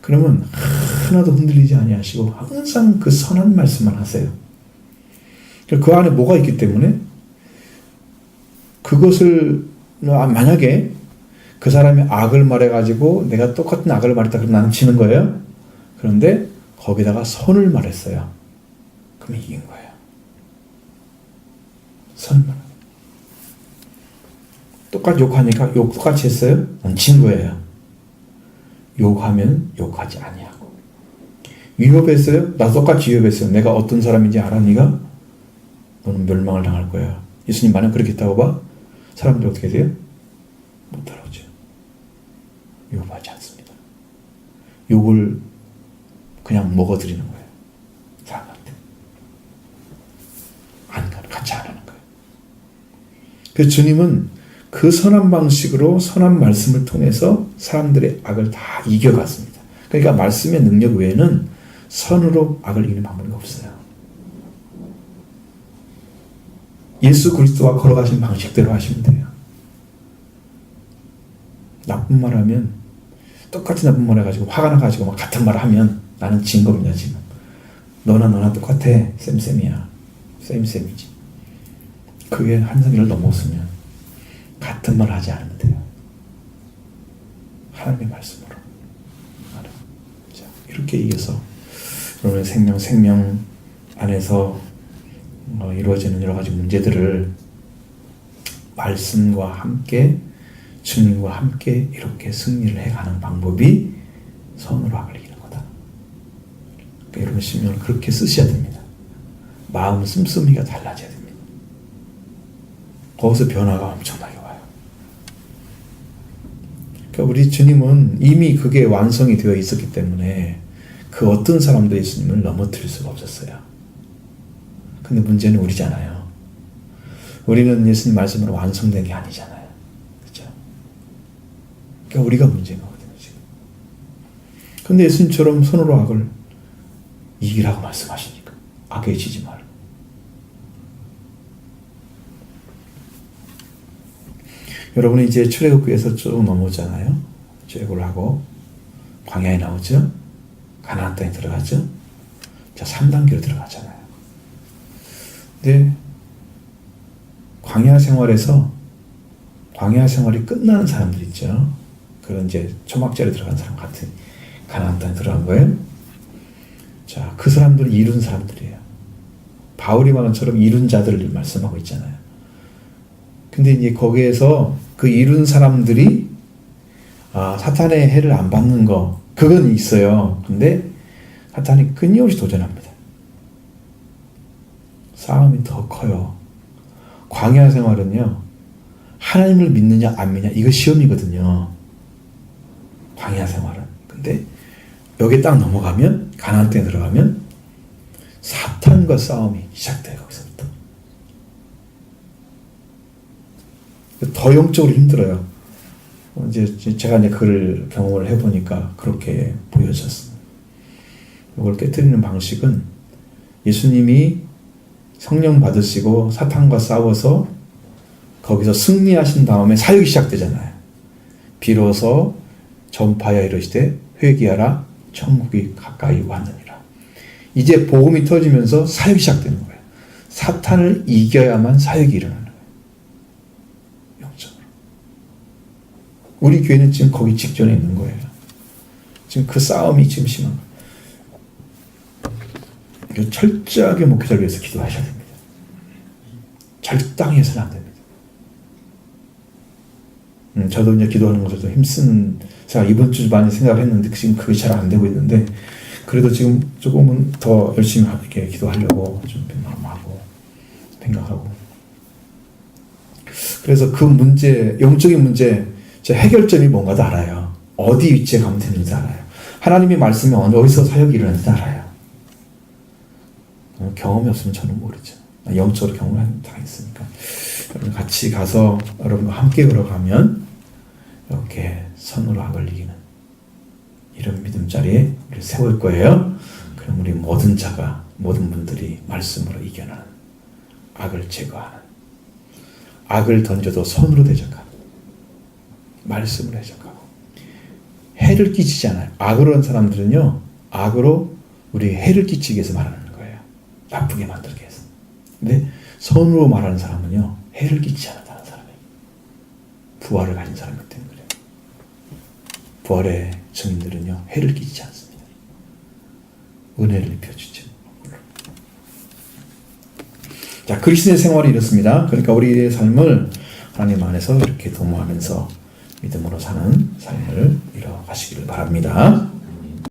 그러면 하나도 흔들리지 아니하시고 항상 그 선한 말씀만 하세요. 그 안에 뭐가 있기 때문에 그것을 만약에 그 사람이 악을 말해가지고 내가 똑같은 악을 말했다 그러면 나는 지는 거예요. 그런데 거기다가 선을 말했어요. 그럼 이긴 거예요. 선만. 똑같이 욕하니까 욕 똑같이 했어요? 난 진 거예요. 욕하면 욕하지 아니하고. 위협했어요? 나도 똑같이 위협했어요. 내가 어떤 사람인지 알아 네가? 너는 멸망을 당할 거야. 예수님 만약 그렇게 했다고 봐? 사람들이 어떻게 돼요? 못 따라오죠. 위협하지 않습니다. 욕을 그냥 먹어드리는 거예요. 사람한테. 같이 안 하는 거예요. 그래서 주님은 그 선한 방식으로 선한 말씀을 통해서 사람들의 악을 다 이겨갔습니다. 그러니까 말씀의 능력 외에는 선으로 악을 이기는 방법이 없어요. 예수 그리스도가 걸어가신 방식대로 하시면 돼요. 나쁜 말 하면 똑같이 나쁜 말 해가지고 화가 나가지고 막 같은 말 하면 나는 진 겁니다 지금. 너나 똑같아. 쌤이야. 쌤이지. 그게 한성기를 넘었으면 같은 말 하지 않으면 돼요. 하나님의 말씀으로. 자, 이렇게 이겨서 여러분의 생명 안에서 이루어지는 여러 가지 문제들을 말씀과 함께 주님과 함께 이렇게 승리를 해가는 방법이 선으로 악을 이기는 거다. 그러니까 여러분 신명을 그렇게 쓰셔야 됩니다. 마음 씀씀이가 달라져야 됩니다. 거기서 변화가 엄청나게 와요. 그러니까 우리 주님은 이미 그게 완성이 되어 있었기 때문에 그 어떤 사람도 예수님을 넘어뜨릴 수가 없었어요. 근데 문제는 우리잖아요. 우리는 예수님 말씀으로 완성된 게 아니잖아요. 그렇죠? 그러니까 우리가 문제인 거거든요. 지금. 근데 예수님처럼 손으로 악을 이기라고 말씀하시니까 악에 지지 말고. 여러분은 이제 출애굽기에서 쭉 넘어오잖아요. 출애굽을 하고 광야에 나오죠. 가나안 땅에 들어가죠. 자, 3단계로 들어가잖아요. 근데 광야 생활이 끝나는 사람들 있죠. 그런 이제 초막절에 들어간 사람 같은 가나안 땅에 들어간 거예요. 자, 그 사람들은 이룬 사람들이에요. 바울이 말한 것처럼 이룬 자들을 말씀하고 있잖아요. 근데 이제 거기에서 그 이룬 사람들이 사탄의 해를 안 받는 거 그건 있어요. 근데 사탄이 끊임없이 도전합니다. 싸움이 더 커요. 광야 생활은요, 하나님을 믿느냐 안 믿느냐 이거 시험이거든요. 광야 생활은. 근데 여기 딱 넘어가면 가나안 땅에 들어가면 사탄과 싸움이 시작돼요. 거기서부터 더 영적으로 힘들어요. 이제 제가 이제 그걸 경험을 해보니까 그렇게 보여졌습니다. 이걸 깨뜨리는 방식은 예수님이 성령 받으시고 사탄과 싸워서 거기서 승리하신 다음에 사역이 시작되잖아요. 비로소 전파하여 이르시되 회개하라 천국이 가까이 왔느니라. 이제 복음이 터지면서 사역이 시작되는 거예요. 사탄을 이겨야만 사역이 일어나는 거예요. 영적으로. 우리 교회는 지금 거기 직전에 있는 거예요. 지금 그 싸움이 지금 심한 거예요. 철저하게 목회자를 위해서 기도하셔야 됩니다. 절당히 해서는 안 됩니다. 저도 이제 기도하는 것을 좀 힘쓰는, 제가 이번 주 많이 생각을 했는데 지금 그게 잘 안 되고 있는데, 그래도 지금 조금은 더 열심히 이렇게 기도하려고 좀 마음하고 생각하고. 그래서 그 문제, 영적인 문제, 제 해결점이 뭔가도 알아요. 어디 위치에 가면 되는지 알아요. 하나님의 말씀이 어디서 사역이 일어나는지 알아요. 경험이 없으면 저는 모르죠. 영적으로 경험을 당했으니까. 여러분 같이 가서 여러분과 함께 걸어가면 이렇게 선으로 악을 이기는 이런 믿음 자리에 우리를 세울 거예요. 그럼 우리 모든 자가, 모든 분들이 말씀으로 이겨내는, 악을 제거하는, 악을 던져도 손으로 대적하는, 말씀으로 대적하고, 해를 끼치지 않아요. 악으로 한 사람들은요, 악으로 우리 해를 끼치기 위해서 말하는 거예요. 나쁘게 만들기 위해서. 근데 손으로 말하는 사람은요, 해를 끼치지 않는다는 사람이에요. 부활을 가진 사람이기 때문에 그래요. 부활의 증인들은요, 해를 끼치지 않습니다. 은혜를 입혀주죠. 자, 그리스도의 생활이 이렇습니다. 그러니까 우리의 삶을 하나님 안에서 이렇게 도모하면서 믿음으로 사는 삶을 이뤄가시기를 바랍니다.